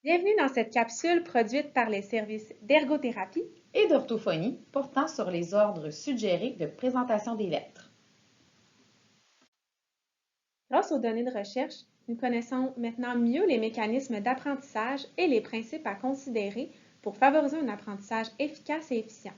Bienvenue dans cette capsule produite par les services d'ergothérapie et d'orthophonie portant sur les ordres suggérés de présentation des lettres. Grâce aux données de recherche, nous connaissons maintenant mieux les mécanismes d'apprentissage et les principes à considérer pour favoriser un apprentissage efficace et efficient.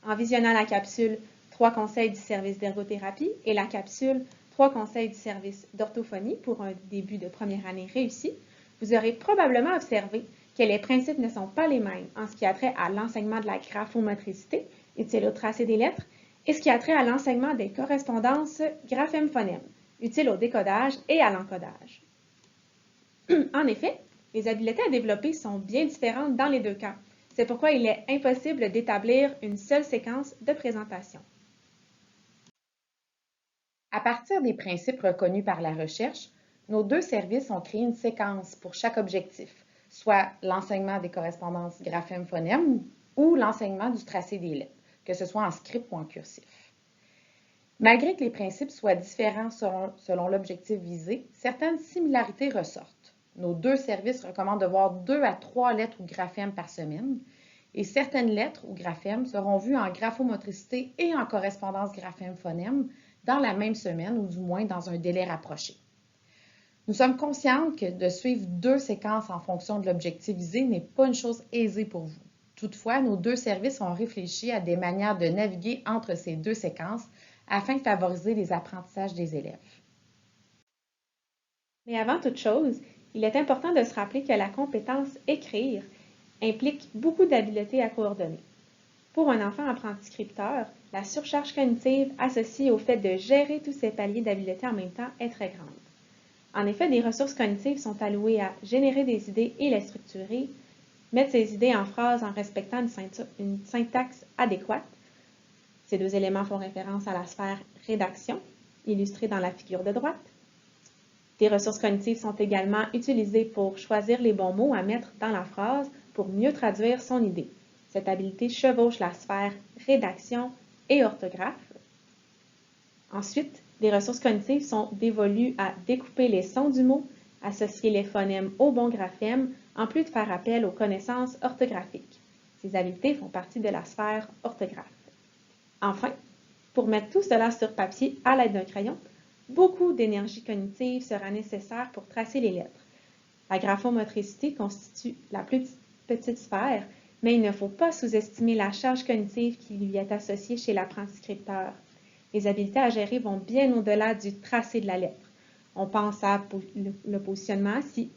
En visionnant la capsule 3 conseils du service d'ergothérapie et la capsule 3 conseils du service d'orthophonie pour un début de première année réussi, vous aurez probablement observé que les principes ne sont pas les mêmes en ce qui a trait à l'enseignement de la graphomotricité, utile au tracé des lettres, et ce qui a trait à l'enseignement des correspondances graphème-phonème, utile au décodage et à l'encodage. En effet, les habiletés à développer sont bien différentes dans les deux cas. C'est pourquoi il est impossible d'établir une seule séquence de présentation. À partir des principes reconnus par la recherche, nos deux services ont créé une séquence pour chaque objectif, soit l'enseignement des correspondances graphème-phonème ou l'enseignement du tracé des lettres, que ce soit en script ou en cursif. Malgré que les principes soient différents selon l'objectif visé, certaines similarités ressortent. Nos deux services recommandent de voir 2 à 3 lettres ou graphèmes par semaine, et certaines lettres ou graphèmes seront vues en graphomotricité et en correspondance graphème-phonème dans la même semaine ou du moins dans un délai rapproché. Nous sommes conscientes que de suivre 2 séquences en fonction de l'objectif visé n'est pas une chose aisée pour vous. Toutefois, nos deux services ont réfléchi à des manières de naviguer entre ces 2 séquences afin de favoriser les apprentissages des élèves. Mais avant toute chose, il est important de se rappeler que la compétence écrire implique beaucoup d'habiletés à coordonner. Pour un enfant apprenti scripteur, la surcharge cognitive associée au fait de gérer tous ces paliers d'habileté en même temps est très grande. En effet, des ressources cognitives sont allouées à générer des idées et les structurer, mettre ces idées en phrase en respectant une syntaxe adéquate. Ces deux éléments font référence à la sphère rédaction, illustrée dans la figure de droite. Des ressources cognitives sont également utilisées pour choisir les bons mots à mettre dans la phrase pour mieux traduire son idée. Cette habileté chevauche la sphère rédaction et orthographe. Ensuite, des ressources cognitives sont dévolues à découper les sons du mot, associer les phonèmes au bon graphème, en plus de faire appel aux connaissances orthographiques. Ces habiletés font partie de la sphère orthographe. Enfin, pour mettre tout cela sur papier à l'aide d'un crayon, beaucoup d'énergie cognitive sera nécessaire pour tracer les lettres. La graphomotricité constitue la plus petite sphère, mais il ne faut pas sous-estimer la charge cognitive qui lui est associée chez l'apprenti scripteur. Les habiletés à gérer vont bien au-delà du tracé de la lettre. On pense à le positionnement assis,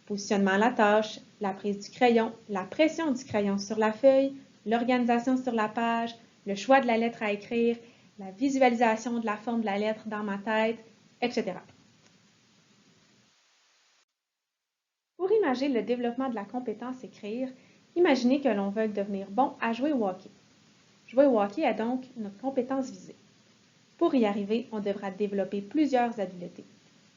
positionnement à la tâche, la prise du crayon, la pression du crayon sur la feuille, l'organisation sur la page, le choix de la lettre à écrire, la visualisation de la forme de la lettre dans ma tête, etc. Pour imaginer le développement de la compétence écrire, imaginez que l'on veuille devenir bon à jouer au hockey. Jouer au hockey est donc notre compétence visée. Pour y arriver, on devra développer plusieurs habiletés.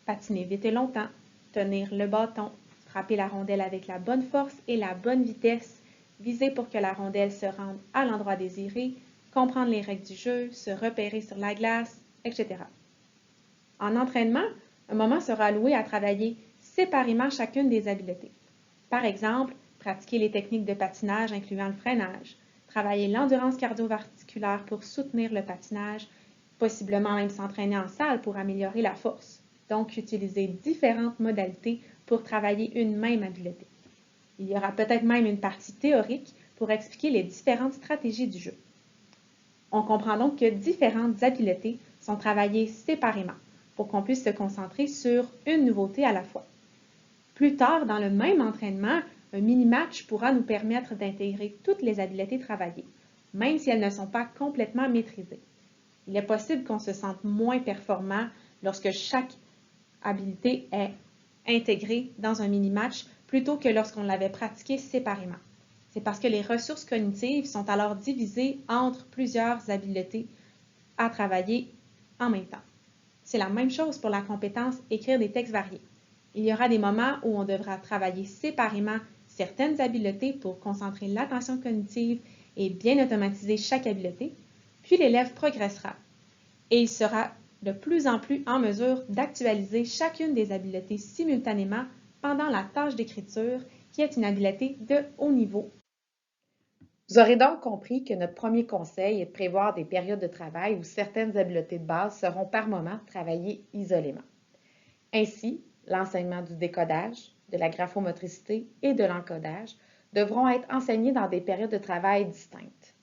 Patiner vite et longtemps, tenir le bâton, frapper la rondelle avec la bonne force et la bonne vitesse, viser pour que la rondelle se rende à l'endroit désiré, comprendre les règles du jeu, se repérer sur la glace, etc. En entraînement, un moment sera alloué à travailler séparément chacune des habiletés. Par exemple, pratiquer les techniques de patinage incluant le freinage, travailler l'endurance cardiovasculaire pour soutenir le patinage, possiblement même s'entraîner en salle pour améliorer la force. Donc, utiliser différentes modalités pour travailler une même habileté. Il y aura peut-être même une partie théorique pour expliquer les différentes stratégies du jeu. On comprend donc que différentes habiletés sont travaillées séparément pour qu'on puisse se concentrer sur une nouveauté à la fois. Plus tard, dans le même entraînement, un mini-match pourra nous permettre d'intégrer toutes les habiletés travaillées, même si elles ne sont pas complètement maîtrisées. Il est possible qu'on se sente moins performant lorsque chaque habileté est intégrée dans un mini-match plutôt que lorsqu'on l'avait pratiqué séparément. C'est parce que les ressources cognitives sont alors divisées entre plusieurs habiletés à travailler en même temps. C'est la même chose pour la compétence écrire des textes variés. Il y aura des moments où on devra travailler séparément certaines habiletés pour concentrer l'attention cognitive et bien automatiser chaque habileté, puis l'élève progressera et il sera de plus en plus en mesure d'actualiser chacune des habiletés simultanément pendant la tâche d'écriture qui est une habileté de haut niveau. Vous aurez donc compris que notre premier conseil est de prévoir des périodes de travail où certaines habiletés de base seront par moment travaillées isolément. Ainsi, l'enseignement du décodage, de la graphomotricité et de l'encodage devront être enseignés dans des périodes de travail distinctes.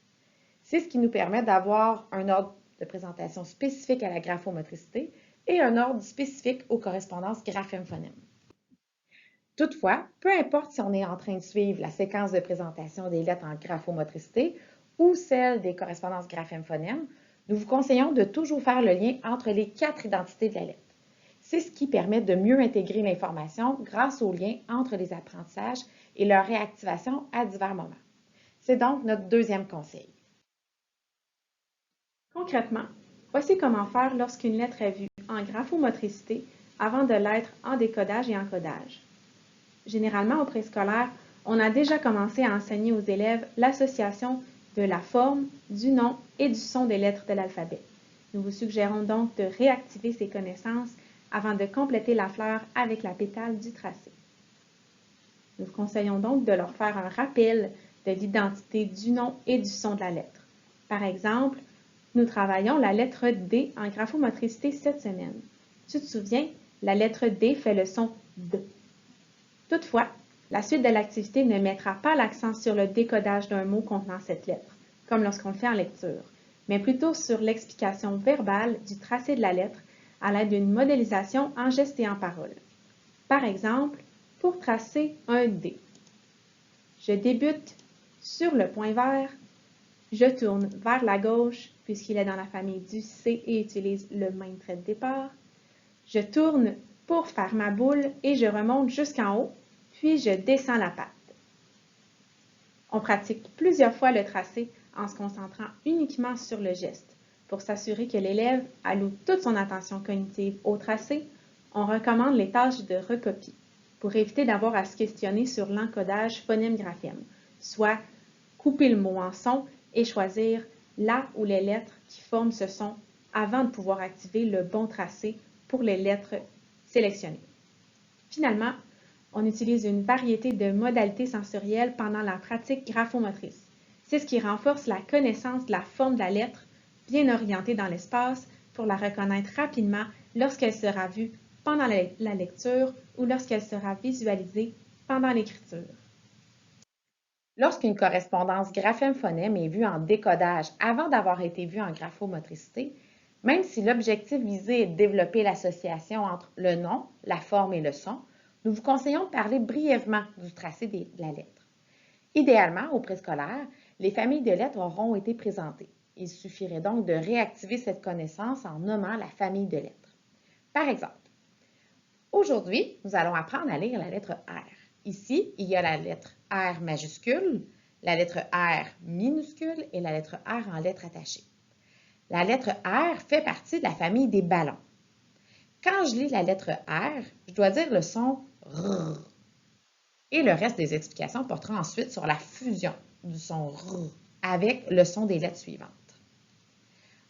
C'est ce qui nous permet d'avoir un ordre de présentation spécifique à la graphomotricité et un ordre spécifique aux correspondances graphème-phonème. Toutefois, peu importe si on est en train de suivre la séquence de présentation des lettres en graphomotricité ou celle des correspondances graphème-phonème, nous vous conseillons de toujours faire le lien entre les 4 identités de la lettre. C'est ce qui permet de mieux intégrer l'information grâce au lien entre les apprentissages et leur réactivation à divers moments. C'est donc notre deuxième conseil. Concrètement, voici comment faire lorsqu'une lettre est vue en graphomotricité avant de l'être en décodage et encodage. Généralement, au préscolaire, on a déjà commencé à enseigner aux élèves l'association de la forme, du nom et du son des lettres de l'alphabet. Nous vous suggérons donc de réactiver ces connaissances avant de compléter la fleur avec la pétale du tracé. Nous vous conseillons donc de leur faire un rappel de l'identité du nom et du son de la lettre. Par exemple, nous travaillons la lettre D en graphomotricité cette semaine. Tu te souviens, la lettre D fait le son D. Toutefois, la suite de l'activité ne mettra pas l'accent sur le décodage d'un mot contenant cette lettre, comme lorsqu'on le fait en lecture, mais plutôt sur l'explication verbale du tracé de la lettre à l'aide d'une modélisation en gestes et en paroles. Par exemple, pour tracer un D, je débute sur le point vert, je tourne vers la gauche puisqu'il est dans la famille du C et utilise le même trait de départ, je tourne pour faire ma boule et je remonte jusqu'en haut, puis je descends la patte. On pratique plusieurs fois le tracé en se concentrant uniquement sur le geste. Pour s'assurer que l'élève alloue toute son attention cognitive au tracé, on recommande les tâches de recopie pour éviter d'avoir à se questionner sur l'encodage phonème-graphème, soit couper le mot en son et choisir là où les lettres qui forment ce son avant de pouvoir activer le bon tracé pour les lettres sélectionnées. Finalement, on utilise une variété de modalités sensorielles pendant la pratique graphomotrice. C'est ce qui renforce la connaissance de la forme de la lettre, bien orientée dans l'espace, pour la reconnaître rapidement lorsqu'elle sera vue pendant la lecture ou lorsqu'elle sera visualisée pendant l'écriture. Lorsqu'une correspondance graphème-phonème est vue en décodage avant d'avoir été vue en graphomotricité, même si l'objectif visé est de développer l'association entre le nom, la forme et le son, nous vous conseillons de parler brièvement du tracé de la lettre. Idéalement, au préscolaire, les familles de lettres auront été présentées. Il suffirait donc de réactiver cette connaissance en nommant la famille de lettres. Par exemple, aujourd'hui, nous allons apprendre à lire la lettre R. Ici, il y a la lettre R majuscule, la lettre R minuscule et la lettre R en lettres attachées. La lettre R fait partie de la famille des ballons. Quand je lis la lettre R, je dois dire le son R. Et le reste des explications portera ensuite sur la fusion du son R avec le son des lettres suivantes.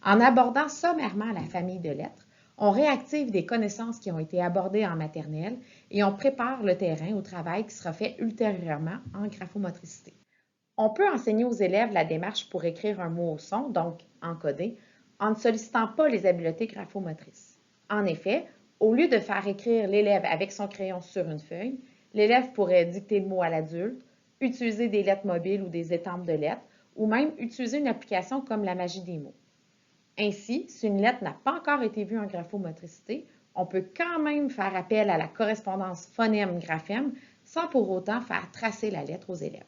En abordant sommairement la famille de lettres, on réactive des connaissances qui ont été abordées en maternelle et on prépare le terrain au travail qui sera fait ultérieurement en graphomotricité. On peut enseigner aux élèves la démarche pour écrire un mot au son, donc encoder, en ne sollicitant pas les habiletés graphomotrices. En effet, au lieu de faire écrire l'élève avec son crayon sur une feuille, l'élève pourrait dicter le mot à l'adulte, utiliser des lettres mobiles ou des étampes de lettres, ou même utiliser une application comme la magie des mots. Ainsi, si une lettre n'a pas encore été vue en graphomotricité, on peut quand même faire appel à la correspondance phonème-graphème sans pour autant faire tracer la lettre aux élèves.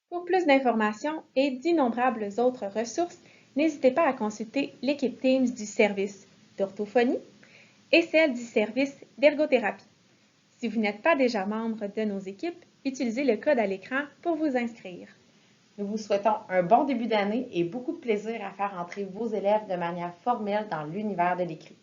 Pour plus d'informations et d'innombrables autres ressources, n'hésitez pas à consulter l'équipe Teams du service d'orthophonie et celle du service d'ergothérapie. Si vous n'êtes pas déjà membre de nos équipes, utilisez le code à l'écran pour vous inscrire. Nous vous souhaitons un bon début d'année et beaucoup de plaisir à faire entrer vos élèves de manière formelle dans l'univers de l'écrit.